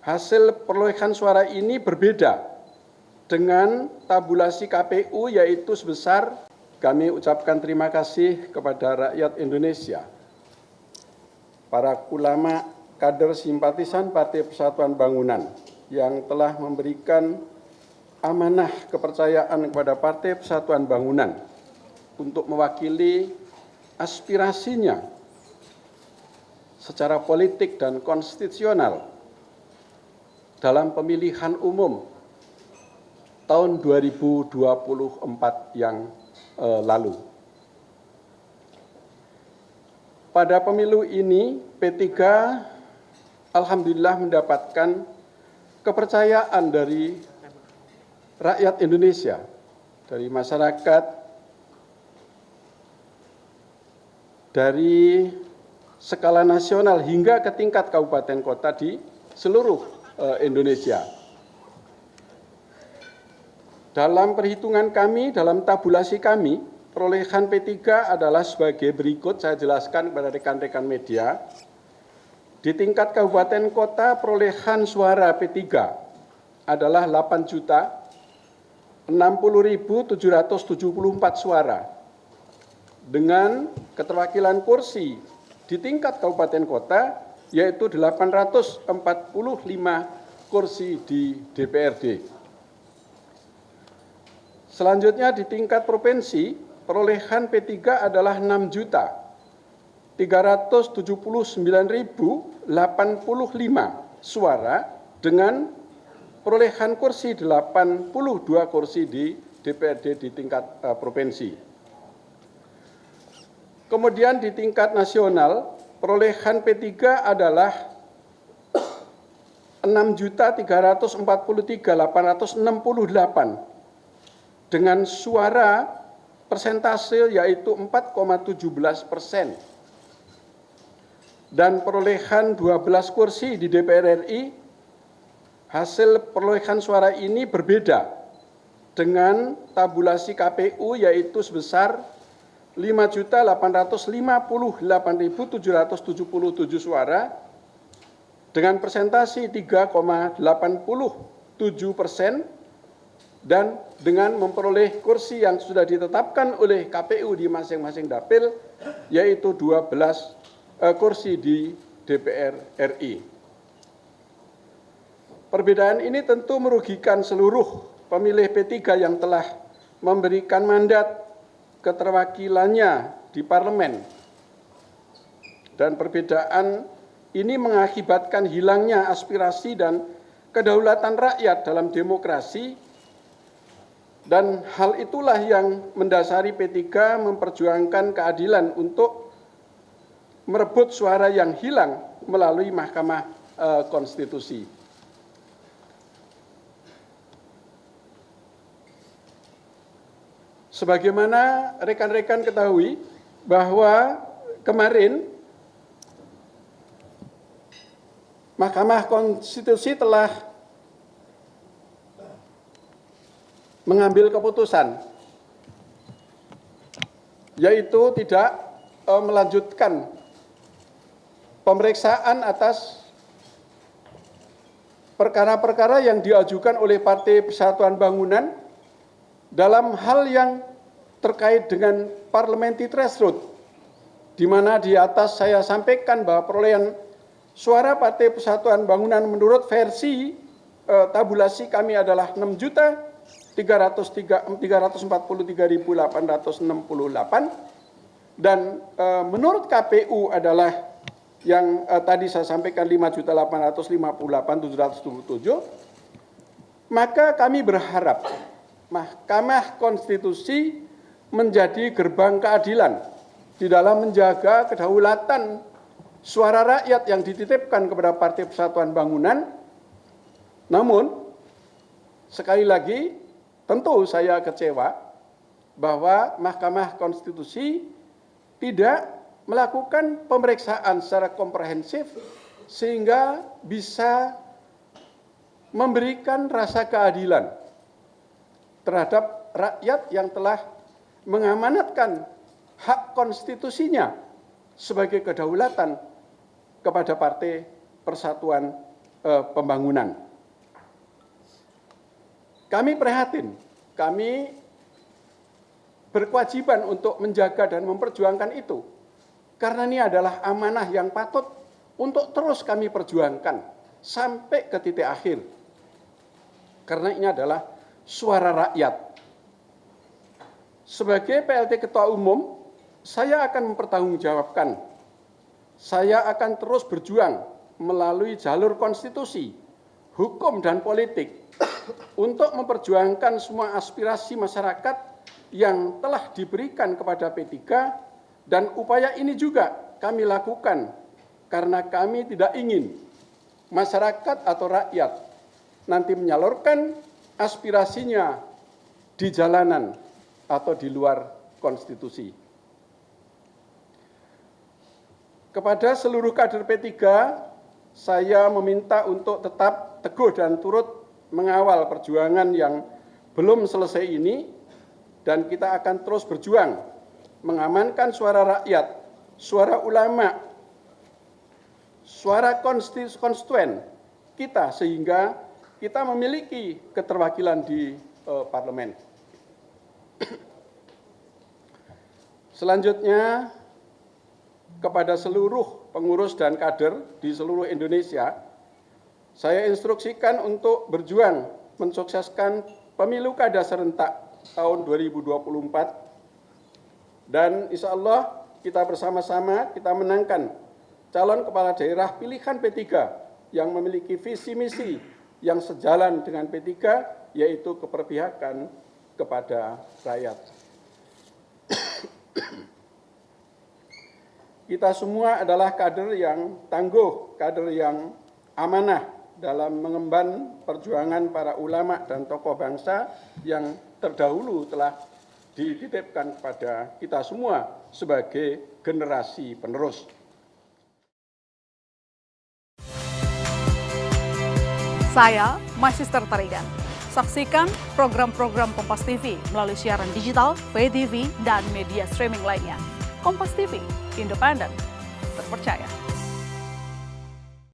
hasil perolehan suara ini berbeda dengan tabulasi KPU, yaitu sebesar, kami ucapkan terima kasih kepada rakyat Indonesia, para ulama, kader simpatisan Partai Persatuan Bangunan yang telah memberikan amanah kepercayaan kepada Partai Persatuan Bangunan untuk mewakili aspirasinya secara politik dan konstitusional dalam pemilihan umum tahun 2024 yang lalu. Pada pemilu ini, P3 alhamdulillah mendapatkan kepercayaan dari rakyat Indonesia, dari masyarakat, dari skala nasional hingga ke tingkat kabupaten kota di seluruh Indonesia. Dalam perhitungan kami, dalam tabulasi kami, perolehan P3 adalah sebagai berikut, saya jelaskan kepada rekan-rekan media. Di tingkat kabupaten kota, perolehan suara P3 adalah 8.060.774 suara, dengan keterwakilan kursi di tingkat kabupaten kota, yaitu 845 kursi di DPRD. Selanjutnya di tingkat provinsi, perolehan P3 adalah 6.379.085 suara dengan perolehan kursi 82 kursi di DPRD di tingkat provinsi. Kemudian di tingkat nasional, perolehan P3 adalah 6.343.868 dengan suara persentase yaitu 4,17%. Dan perolehan 12 kursi di DPR RI, hasil perolehan suara ini berbeda dengan tabulasi KPU yaitu sebesar 5.858.777 suara dengan persentase 3,87%. Dan dengan memperoleh kursi yang sudah ditetapkan oleh KPU di masing-masing dapil, yaitu 12 kursi di DPR RI. Perbedaan ini tentu merugikan seluruh pemilih P3 yang telah memberikan mandat keterwakilannya di parlemen. Dan perbedaan ini mengakibatkan hilangnya aspirasi dan kedaulatan rakyat dalam demokrasi. Dan hal itulah yang mendasari P3 memperjuangkan keadilan untuk merebut suara yang hilang melalui Mahkamah Konstitusi. Sebagaimana rekan-rekan ketahui bahwa kemarin Mahkamah Konstitusi telah mengambil keputusan, yaitu tidak melanjutkan pemeriksaan atas perkara-perkara yang diajukan oleh Partai Persatuan Bangunan dalam hal yang terkait dengan parliamentary threshold, di mana di atas saya sampaikan bahwa perolehan suara Partai Persatuan Bangunan menurut versi tabulasi kami adalah 6.343.868 dan menurut KPU adalah yang tadi saya sampaikan 5.858.777, maka kami berharap Mahkamah Konstitusi menjadi gerbang keadilan di dalam menjaga kedaulatan suara rakyat yang dititipkan kepada Partai Persatuan Bangunan. Namun, sekali lagi, tentu saya kecewa bahwa Mahkamah Konstitusi tidak melakukan pemeriksaan secara komprehensif sehingga bisa memberikan rasa keadilan terhadap rakyat yang telah mengamanatkan hak konstitusinya sebagai kedaulatan kepada Partai Persatuan pembangunan. Kami prihatin, kami berkewajiban untuk menjaga dan memperjuangkan itu. Karena ini adalah amanah yang patut untuk terus kami perjuangkan sampai ke titik akhir. Karena ini adalah suara rakyat. Sebagai PLT Ketua Umum, saya akan mempertanggungjawabkan. Saya akan terus berjuang melalui jalur konstitusi, hukum, dan politik untuk memperjuangkan semua aspirasi masyarakat yang telah diberikan kepada P3, dan upaya ini juga kami lakukan karena kami tidak ingin masyarakat atau rakyat nanti menyalurkan aspirasinya di jalanan atau di luar konstitusi. Kepada seluruh kader P3, saya meminta untuk tetap teguh dan turut mengawal perjuangan yang belum selesai ini, dan kita akan terus berjuang mengamankan suara rakyat, suara ulama, suara konstituen kita, sehingga kita memiliki keterwakilan di parlemen. Selanjutnya, kepada seluruh pengurus dan kader di seluruh Indonesia, saya instruksikan untuk berjuang mensukseskan pemilu kada serentak tahun 2024, dan insya Allah kita bersama-sama kita menangkan calon kepala daerah pilihan P3 yang memiliki visi misi yang sejalan dengan P3, yaitu keberpihakan kepada rakyat. Kita semua adalah kader yang tangguh, kader yang amanah dalam mengemban perjuangan para ulama dan tokoh bangsa yang terdahulu telah dititipkan kepada kita semua sebagai generasi penerus. Saya Magister Tarigan. Saksikan program-program Kompas TV melalui siaran digital, pay TV, dan media streaming lainnya. Kompas TV, independen, terpercaya.